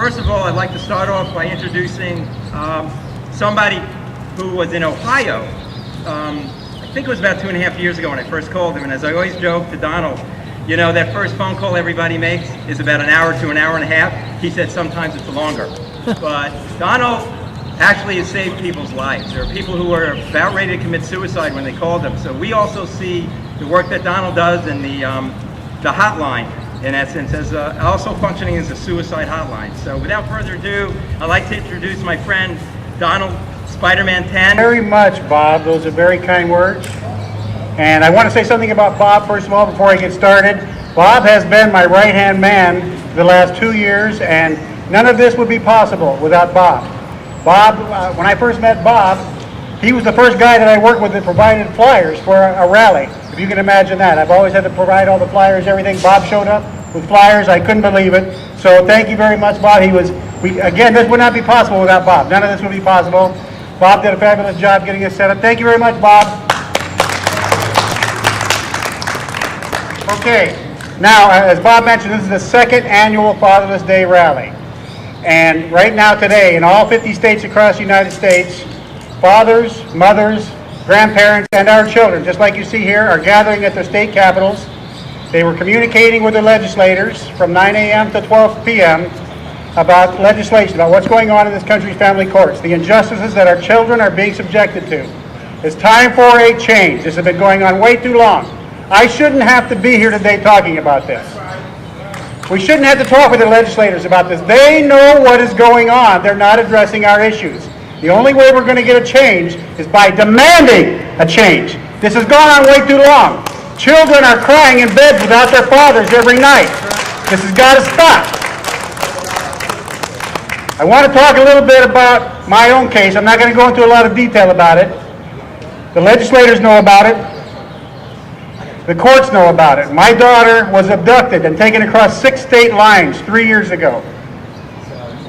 First of all, I'd like to start off by introducing somebody who was in Ohio. I think it was about 2.5 years ago when I first called him, and as I always joke to Donald, you know, that first phone call everybody makes is about an hour to an hour and a half. He said sometimes it's longer. But Donald actually has saved people's lives. There are people who are about ready to commit suicide when they called him. So we also see the work that Donald does and the hotline, in essence, as also functioning as a suicide hotline. So without further ado, I'd like to introduce my friend Donald Spider-Man Tenn. Very much, Bob. Those are very kind words. And I want to say something about Bob, first of all, before I get started. Bob has been my right-hand man for the last 2 years, and none of this would be possible without Bob. Bob, when I first met Bob, he was the first guy that I worked with that provided flyers for a rally. If you can imagine that. I've always had to provide all the flyers, everything. Bob showed up with flyers. I couldn't believe it. So thank you very much, Bob. Again, this would not be possible without Bob. None of this would be possible. Bob did a fabulous job getting us set up. Thank you very much, Bob. Okay. Now, as Bob mentioned, this is the second annual Fatherless Day rally. And right now today, in all 50 states across the United States, fathers, mothers, grandparents, and our children, just like you see here, are gathering at their state capitals. They were communicating with their legislators from 9 a.m. to 12 p.m. about legislation, about what's going on in this country's family courts, the injustices that our children are being subjected to. It's time for a change. This has been going on way too long. I shouldn't have to be here today talking about this. We shouldn't have to talk with the legislators about this. They know what is going on. They're not addressing our issues. The only way we're going to get a change is by demanding a change. This has gone on way too long. Children are crying in bed without their fathers every night. This has got to stop. I want to talk a little bit about my own case. I'm not going to go into a lot of detail about it. The legislators know about it. The courts know about it. My daughter was abducted and taken across 6 state lines 3 years ago.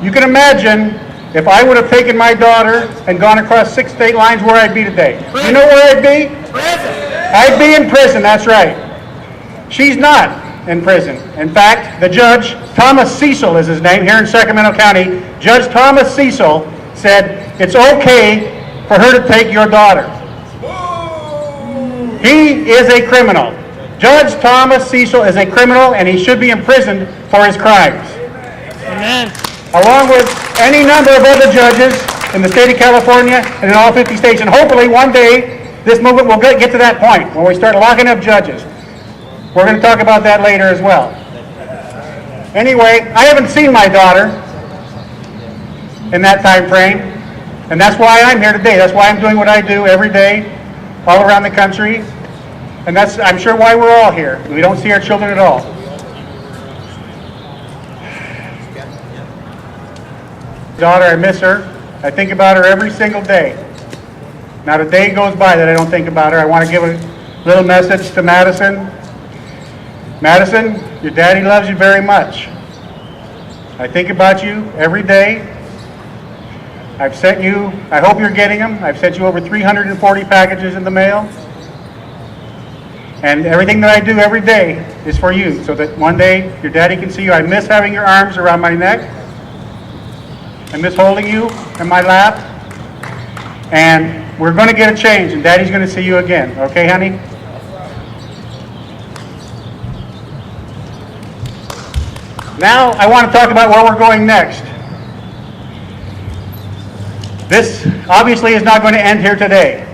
You can imagine if I would have taken my daughter and gone across 6 state lines, where I'd be today. You know where I'd be? Prison. I'd be in prison, that's right. She's not in prison. In fact, the judge, Thomas Cecil is his name, here in Sacramento County, Judge Thomas Cecil said it's okay for her to take your daughter. He is a criminal. Judge Thomas Cecil is a criminal, and he should be imprisoned for his crimes. Amen. Along with any number of other judges in the state of California and in all 50 states. And hopefully one day this movement will get to that point when we start locking up judges. We're going to talk about that later as well. Anyway, I haven't seen my daughter in that time frame, and that's why I'm here today. That's why I'm doing what I do every day all around the country, and that's, I'm sure, why we're all here. We don't see our children at all. Daughter, I miss her. I think about her every single day. Not a day goes by that I don't think about her. I want to give a little message to Madison. Madison, your daddy loves you very much. I think about you every day. I've sent you, I hope you're getting them. I've sent you over 340 packages in the mail. And everything that I do every day is for you, so that one day your daddy can see you. I miss having your arms around my neck. I miss holding you in my lap. And we're going to get a change, and Daddy's going to see you again. Okay, honey? Now I want to talk about where we're going next. This obviously is not going to end here today.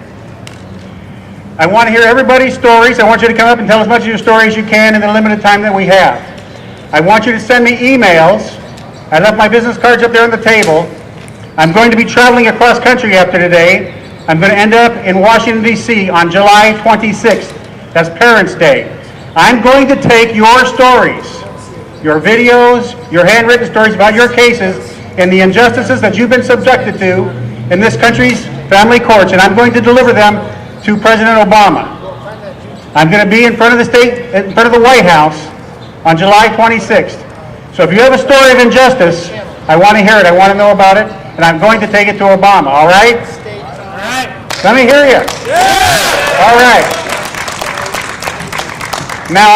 I want to hear everybody's stories. I want you to come up and tell as much of your story as you can in the limited time that we have. I want you to send me emails. I left my business cards up there on the table. I'm going to be traveling across country after today. I'm going to end up in Washington, D.C. on July 26th. That's Parents' Day. I'm going to take your stories, your videos, your handwritten stories about your cases and the injustices that you've been subjected to in this country's family courts, and I'm going to deliver them to President Obama. I'm going to be in front of the White House on July 26th. So if you have a story of injustice, I want to hear it. I want to know about it, and I'm going to take it to Obama. All right? All right. Let me hear you. Yeah. All right. Now.